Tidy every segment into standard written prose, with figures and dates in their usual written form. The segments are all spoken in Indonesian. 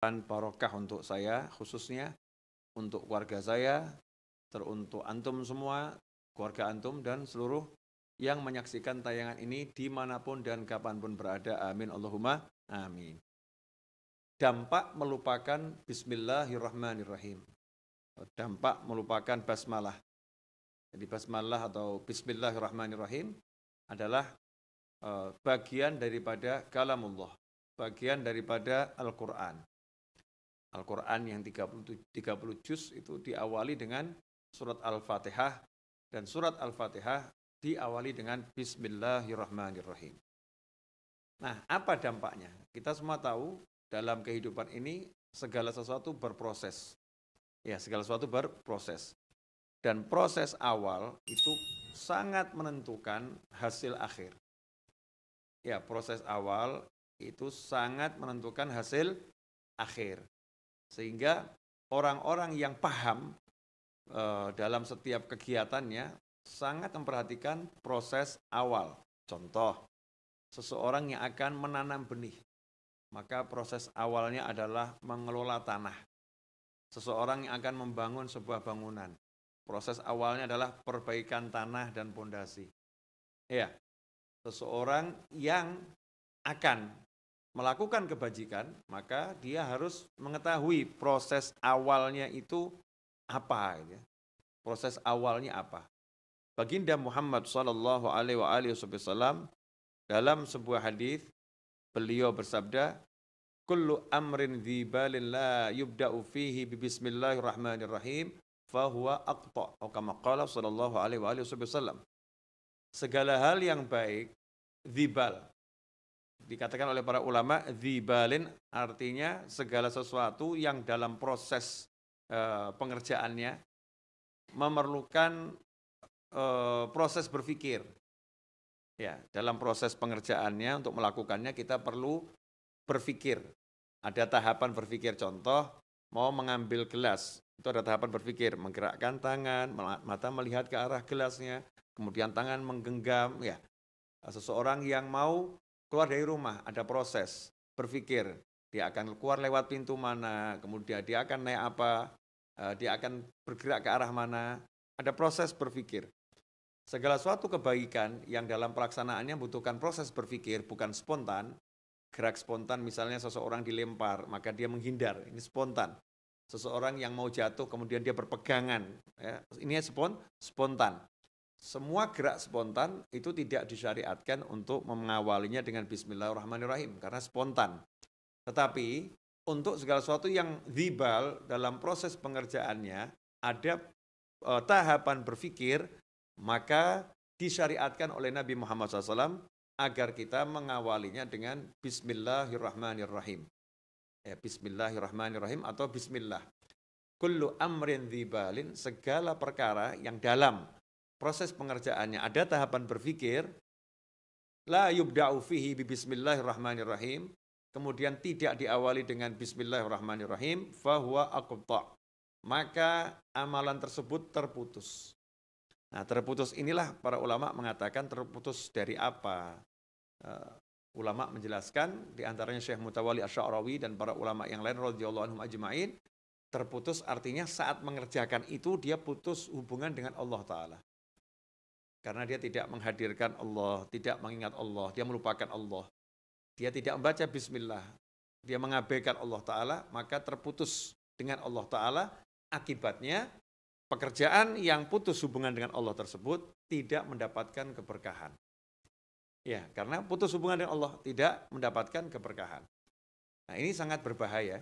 dan barokah untuk saya khususnya, untuk keluarga saya, teruntuk antum semua, keluarga antum dan seluruh yang menyaksikan tayangan ini dimanapun dan kapanpun berada. Amin Allahumma amin. Dampak melupakan Bismillahirrahmanirrahim. Dampak melupakan basmalah. Jadi basmalah atau Bismillahirrahmanirrahim adalah bagian daripada kalamullah, bagian daripada Al-Quran. Al-Quran yang 30 juz itu diawali dengan surat Al-Fatihah, dan surat Al-Fatihah diawali dengan Bismillahirrahmanirrahim. Nah, apa dampaknya? Kita semua tahu dalam kehidupan ini segala sesuatu berproses. Ya, segala sesuatu berproses. Dan proses awal itu sangat menentukan hasil akhir. Ya, proses awal itu sangat menentukan hasil akhir. Sehingga orang-orang yang paham dalam setiap kegiatannya sangat memperhatikan proses awal. Contoh, seseorang yang akan menanam benih, maka proses awalnya adalah mengelola tanah. Seseorang yang akan membangun sebuah bangunan, proses awalnya adalah perbaikan tanah dan pondasi. Ya, seseorang yang akan melakukan kebajikan, maka dia harus mengetahui proses awalnya itu apa. Proses awalnya apa. Baginda Muhammad SAW dalam sebuah hadis beliau bersabda, kullu amrin dzibalin la yubda'u fihi bismillahirrahmanirrahim fahuwa aqta. Atau kama qala sallallahu alaihi wasallam. Segala hal yang baik, dzibal, dikatakan oleh para ulama, dzibalin artinya segala sesuatu yang dalam proses pengerjaannya memerlukan proses berpikir. Ya, dalam proses pengerjaannya untuk melakukannya kita perlu berpikir. Ada tahapan berpikir. Contoh, mau mengambil gelas, itu ada tahapan berpikir, menggerakkan tangan, mata melihat ke arah gelasnya, kemudian tangan menggenggam. Ya, seseorang yang mau keluar dari rumah, ada proses berpikir. Dia akan keluar lewat pintu mana, kemudian dia akan naik apa, dia akan bergerak ke arah mana. Ada proses berpikir. Segala suatu kebaikan yang dalam pelaksanaannya membutuhkan proses berpikir, bukan spontan. Gerak spontan, misalnya seseorang dilempar, maka dia menghindar, ini spontan. Seseorang yang mau jatuh, kemudian dia berpegangan, ya, ini spontan. Semua gerak spontan itu tidak disyariatkan untuk mengawalinya dengan Bismillahirrahmanirrahim, karena spontan. Tetapi untuk segala sesuatu yang dzibal dalam proses pengerjaannya ada tahapan berpikir, maka disyariatkan oleh Nabi Muhammad SAW agar kita mengawalinya dengan Bismillahirrahmanirrahim. Ya, Bismillahirrahmanirrahim atau Bismillah. Kullu amrin dzibalin, segala perkara yang dalam proses pengerjaannya ada tahapan berpikir, la yubda'u fihi bismillahirrahmanirrahim, kemudian tidak diawali dengan Bismillahirrahmanirrahim, fahuwa aqta', maka amalan tersebut terputus. Nah, terputus inilah para ulama mengatakan terputus dari apa? Ulama menjelaskan, diantaranya Syekh Mutawalli Asy-Sya'rawi dan para ulama yang lain radhiyallahu anhum ajma'in, terputus artinya saat mengerjakan itu dia putus hubungan dengan Allah Ta'ala. Karena dia tidak menghadirkan Allah, tidak mengingat Allah, dia melupakan Allah. Dia tidak membaca bismillah, dia mengabaikan Allah Ta'ala, maka terputus dengan Allah Ta'ala. Akibatnya pekerjaan yang putus hubungan dengan Allah tersebut tidak mendapatkan keberkahan. Ya, karena putus hubungan dengan Allah tidak mendapatkan keberkahan. Nah, ini sangat berbahaya.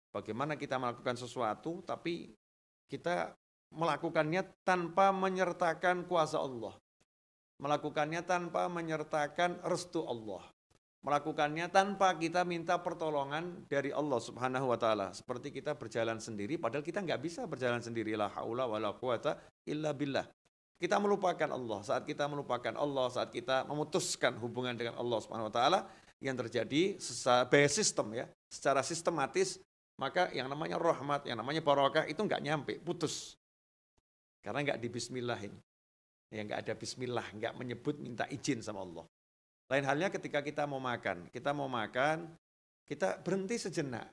Bagaimana kita melakukan sesuatu tapi kita melakukannya tanpa menyertakan kuasa Allah, melakukannya tanpa menyertakan restu Allah, melakukannya tanpa kita minta pertolongan dari Allah Subhanahu wa Ta'ala. Seperti kita berjalan sendiri, padahal kita nggak bisa berjalan sendiri. La haula wa la quwata illa billah. Kita melupakan Allah. Saat kita melupakan Allah, saat kita memutuskan hubungan dengan Allah Subhanahu wa Ta'ala, yang terjadi by system, ya, secara sistematis, maka yang namanya rahmat, yang namanya barokah itu nggak nyampe, putus. Karena nggak dibismillahin. Ya, nggak ada bismillah, nggak menyebut minta izin sama Allah. Lain halnya ketika kita mau makan, kita berhenti sejenak.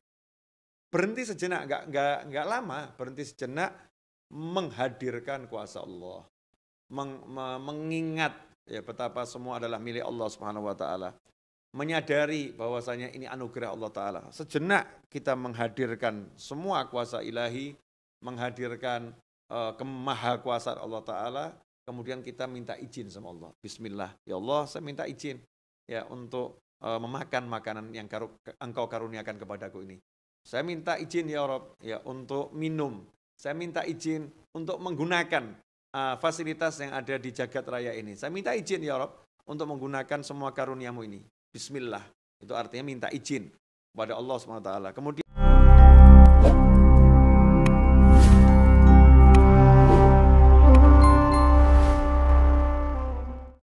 berhenti sejenak, nggak lama, berhenti sejenak, menghadirkan kuasa Allah, mengingat ya betapa semua adalah milik Allah Subhanahu wa taala. Menyadari bahwasanya ini anugerah Allah taala. Sejenak kita menghadirkan semua kuasa ilahi, menghadirkan kemahakuasaan Allah taala, kemudian kita minta izin sama Allah. Bismillah, ya Allah, saya minta izin ya untuk memakan makanan yang Engkau karuniakan kepadaku ini. Saya minta izin ya Rabb ya untuk minum. Saya minta izin untuk menggunakan fasilitas yang ada di jagat raya ini. Saya minta izin ya Rabb untuk menggunakan semua karuniamu ini. Bismillah. Itu artinya minta izin kepada Allah SWT. Kemudian